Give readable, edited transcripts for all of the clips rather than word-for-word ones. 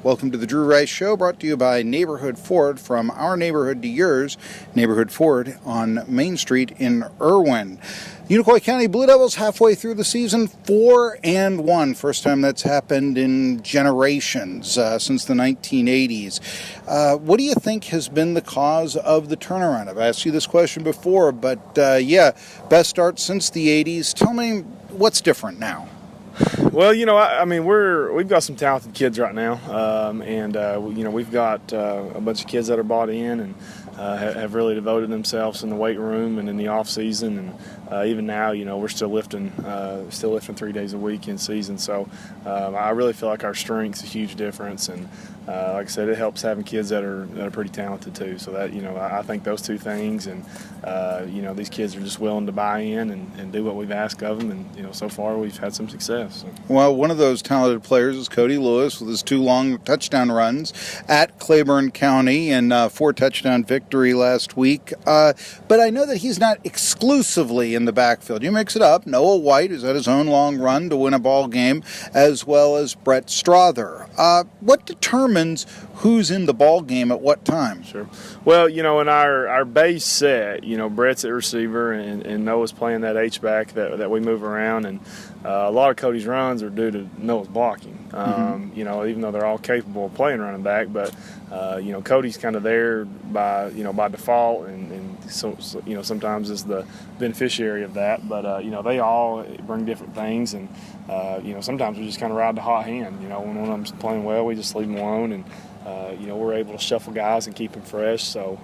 Welcome to the Drew Rice Show, brought to you by Neighborhood Ford, from our neighborhood to yours. Neighborhood Ford on Main Street in Irwin. Unicoi County Blue Devils halfway through the season, 4-1. First time that's happened in generations, since the 1980s. What do you think has been the cause of the turnaround? I've asked you this question before, but best start since the 80s. Tell me what's different now. Well, we've got some talented kids right now, we've got a bunch of kids that are bought in and have really devoted themselves in the weight room and in the off season, and even now, we're still lifting 3 days a week in season. So I really feel like our strength's a huge difference, and like I said, it helps having kids that are pretty talented too. So that I think those two things, and these kids are just willing to buy in and do what we've asked of them, and so far we've had some success. So. Well, one of those talented players is Cody Lewis with his 2 long touchdown runs at Claiborne County and 4 touchdown victory last week. But I know that he's not exclusively in the backfield. You mix it up. Noah White is at his own long run to win a ball game, as well as Brent Strother. What determines who's in the ball game at what time? Sure. Well, in our base set, Brett's at receiver and Noah's playing that H-back that we move around, and a lot of Cody's runs are due to Noah's blocking. Even though they're all capable of playing running back, but Cody's kind of there by default, and so sometimes is the beneficiary of that. But they all bring different things, and sometimes we just kind of ride the hot hand. When one of them's playing well, we just leave them alone, and we're able to shuffle guys and keep them fresh. So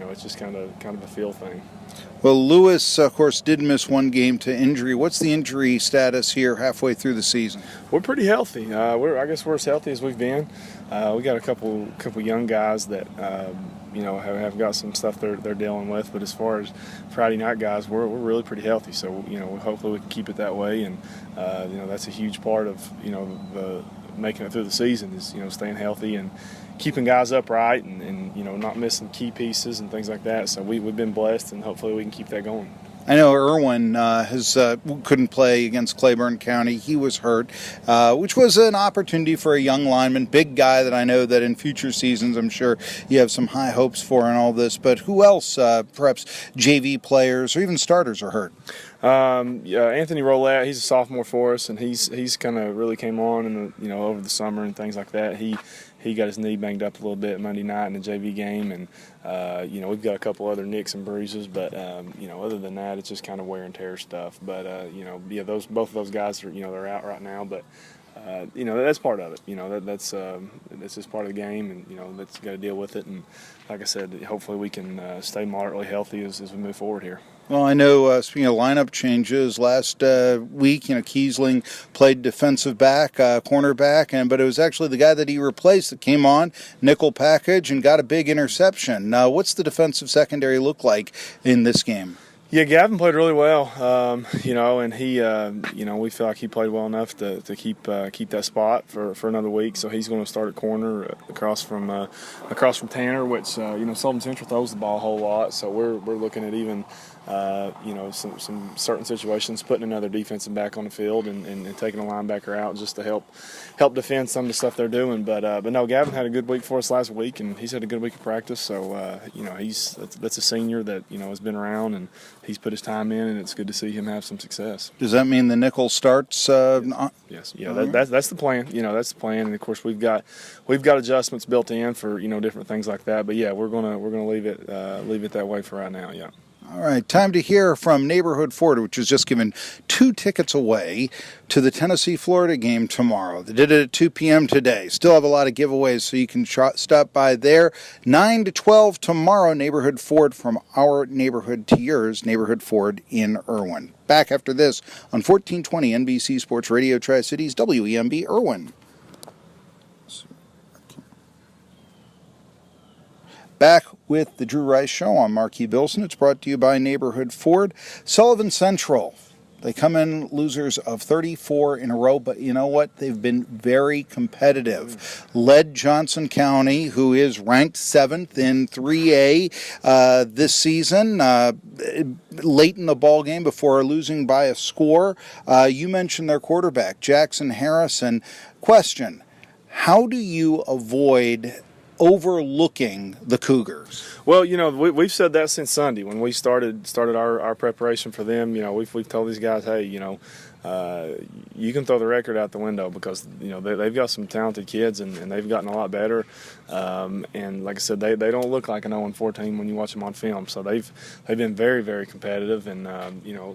it's just kind of a feel thing. Well, Lewis, of course, did miss one game to injury. What's the injury status here halfway through the season? We're pretty healthy. I guess we're as healthy as we've been. We got a couple young guys that have got some stuff they're dealing with. But as far as Friday night guys, we're really pretty healthy. So hopefully we can keep it that way. And that's a huge part of the making it through the season is staying healthy and keeping guys upright and not missing key pieces and things like that. So we've been blessed, and hopefully we can keep that going. I know Irwin couldn't play against Claiborne County. He was hurt, which was an opportunity for a young lineman, big guy that I know that in future seasons I'm sure you have some high hopes for in all this. But who else, perhaps JV players or even starters, are hurt? Anthony Rollette, he's a sophomore for us, and he's kind of really came on over the summer and things like that. He got his knee banged up a little bit Monday night in the JV game, and we've got a couple other nicks and bruises, but other than that, it's just kind of wear and tear stuff. But both of those guys are they're out right now, but that's part of it. That's just part of the game, and that's got to deal with it. And like I said, hopefully we can stay moderately healthy as we move forward here. Well, I know, speaking of lineup changes, last week, Kiesling played defensive back, cornerback, but it was actually the guy that he replaced that came on, nickel package, and got a big interception. Now, what's the defensive secondary look like in this game? Yeah, Gavin played really well, and he, we feel like he played well enough to keep that spot for another week. So he's going to start at corner across from Tanner, which Sullivan Central throws the ball a whole lot. So we're looking at even some certain situations, putting another defensive back on the field and taking a linebacker out just to help defend some of the stuff they're doing. But no, Gavin had a good week for us last week, and he's had a good week of practice. So that's a senior that has been around, and he's put his time in, and it's good to see him have some success. Does that mean the nickel starts? Yes. Yeah, that's the plan. That's the plan, and of course we've got adjustments built in for different things like that. But yeah, we're gonna leave it that way for right now. Yeah. All right, time to hear from Neighborhood Ford, which has just given 2 tickets away to the Tennessee-Florida game tomorrow. They did it at 2 p.m. today. Still have a lot of giveaways, so you can stop by there. 9 to 12 tomorrow, Neighborhood Ford, from our neighborhood to yours, Neighborhood Ford in Irwin. Back after this on 1420 NBC Sports Radio Tri-Cities, WEMB Irwin. Back with the Drew Rice Show. I'm Marky Billson. It's brought to you by Neighborhood Ford. Sullivan Central. They come in losers of 34 in a row, but you know what? They've been very competitive. Led Johnson County, who is ranked 7th in 3A this season, late in the ball game before losing by a score. You mentioned their quarterback, Jackson Harrison. Question: how do you avoid overlooking the Cougars? Well, we've said that since Sunday when we started our preparation for them. We've told these guys, hey, you can throw the record out the window because they've got some talented kids and they've gotten a lot better. And like I said, they don't look like an 0-14 when you watch them on film. So they've been very, very competitive, and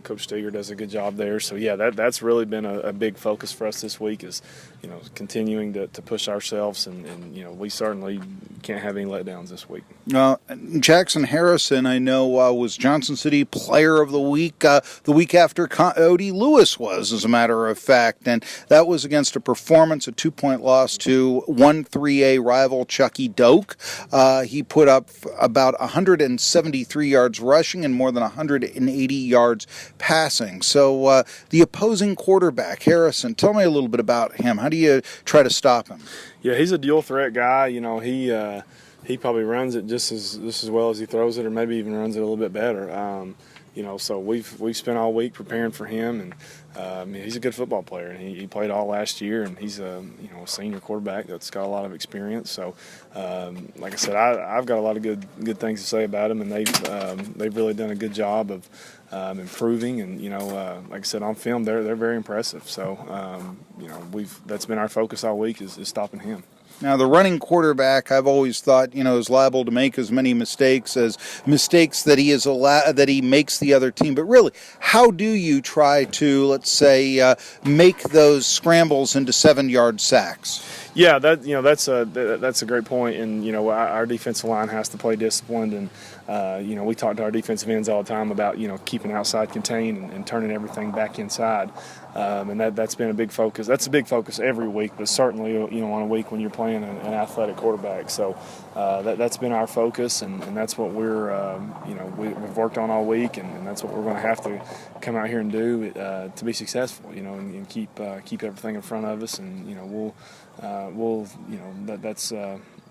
Coach Steger does a good job there. So yeah, that's really been a big focus for us this week is continuing to push ourselves, and we certainly can't have any letdowns this week. Jackson Harrison, I know, was Johnson City Player of the Week the week after Odie Lewis was, as a matter of fact, and that was against a 2-point loss to 1-3A rival Chucky Doak. He put up about 173 yards rushing and more than 180 yards passing. So the opposing quarterback, Harrison, tell me a little bit about him. How do you try to stop him? Yeah, he's a dual threat guy. He probably runs it just as well as he throws it, or maybe even runs it a little bit better. So we've spent all week preparing for him, and he's a good football player, and he played all last year, and he's a senior quarterback that's got a lot of experience. So, like I said, I've got a lot of good things to say about him, and they've really done a good job of improving, and like I said, on film they're very impressive. So that's been our focus all week is stopping him. Now, the running quarterback, I've always thought, is liable to make as many mistakes as mistakes that that he makes the other team. But really, how do you try to, let's say, make those scrambles into 7-yard sacks? Yeah, that's a great point, and our defensive line has to play disciplined, and we talk to our defensive ends all the time about keeping outside contained and turning everything back inside, and that's been a big focus. That's a big focus every week, but certainly on a week when you're playing an athletic quarterback. So that's been our focus, and that's what we've worked on all week, and that's what we're going to have to come out here and do to be successful. And keep everything in front of us, and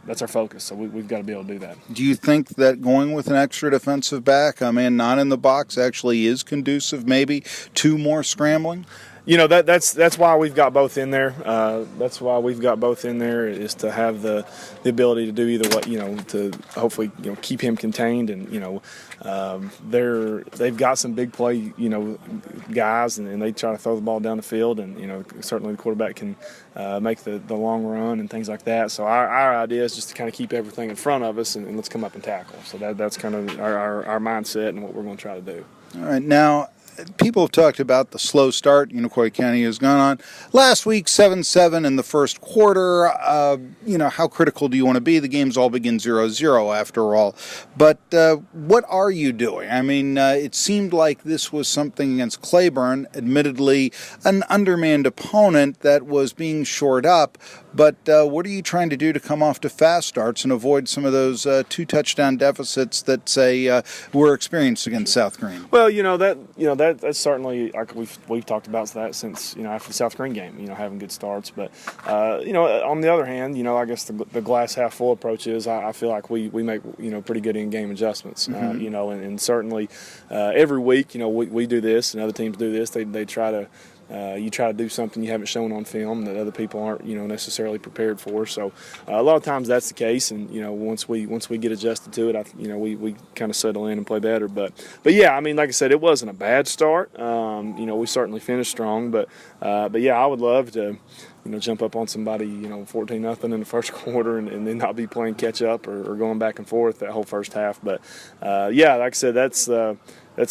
that's our focus. So we've got to be able to do that. Do you think that going with an extra defensive back, not in the box, actually is conducive maybe to more scrambling? That's why we've got both in there. That's why we've got both in there is to have the ability to do either what, to hopefully keep him contained, and they've got some big play guys, and they try to throw the ball down the field, and certainly the quarterback can make the long run and things like that. So our idea is just to kind of keep everything in front of us, and let's come up and tackle. So that's kind of our mindset and what we're going to try to do. All right, now, people have talked about the slow start Unicoi County has gone on. Last week, 7-7 in the first quarter. How critical do you want to be? The games all begin 0-0 after all. But what are you doing? It seemed like this was something against Claiborne, admittedly an undermanned opponent that was being shored up. But what are you trying to do to come off to fast starts and avoid some of those 2-touchdown deficits that, say, were experienced against South Green? Well, that's certainly, like we've talked about that since after the South Green game, having good starts. But on the other hand, I guess the glass half full approach is I feel like we make pretty good in-game adjustments. Mm-hmm. And certainly every week we do this and other teams do this. They try to. You try to do something you haven't shown on film that other people aren't, necessarily prepared for. So a lot of times that's the case, and once we get adjusted to it, we kind of settle in and play better. But yeah, like I said, it wasn't a bad start. We certainly finished strong, but yeah, I would love to. Jump up on somebody, 14-0 in the first quarter and then not be playing catch up or going back and forth that whole first half. But yeah, like I said, that's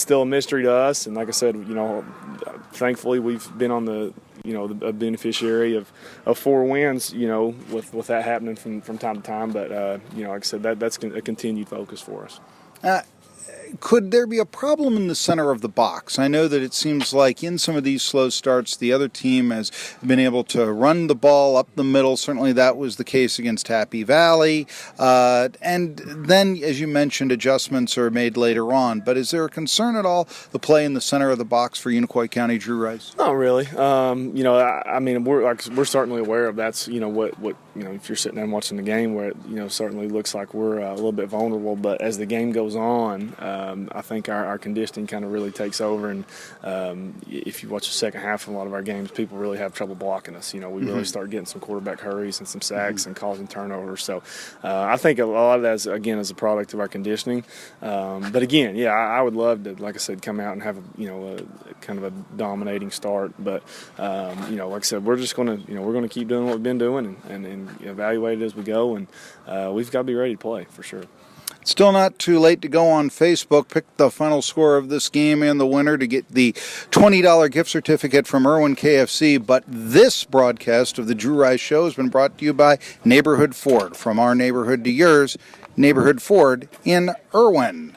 still a mystery to us. And like I said, thankfully we've been on the beneficiary of 4 wins, with that happening from time to time. But like I said, that's a continued focus for us. Could there be a problem in the center of the box? I know that it seems like in some of these slow starts, the other team has been able to run the ball up the middle. Certainly that was the case against Happy Valley. And then, as you mentioned, adjustments are made later on. But is there a concern at all, the play in the center of the box for Unicoi County, Drew Rice? Not really. We're certainly aware of that's, what if you're sitting there and watching the game where it, certainly looks like we're a little bit vulnerable. But as the game goes on, I think our conditioning kind of really takes over. And if you watch the second half of a lot of our games, people really have trouble blocking us. We really start getting some quarterback hurries and some sacks and causing turnovers. So I think a lot of that is, again, is a product of our conditioning. But again, yeah, I would love to, like I said, come out and have a kind of a dominating start. But like I said, we're just going to we're going to keep doing what we've been doing and evaluate it as we go. And we've got to be ready to play for sure. Still not too late to go on Facebook, pick the final score of this game and the winner to get the $20 gift certificate from Irwin KFC. But this broadcast of the Drew Rice Show has been brought to you by Neighborhood Ford. From our neighborhood to yours, Neighborhood Ford in Irwin.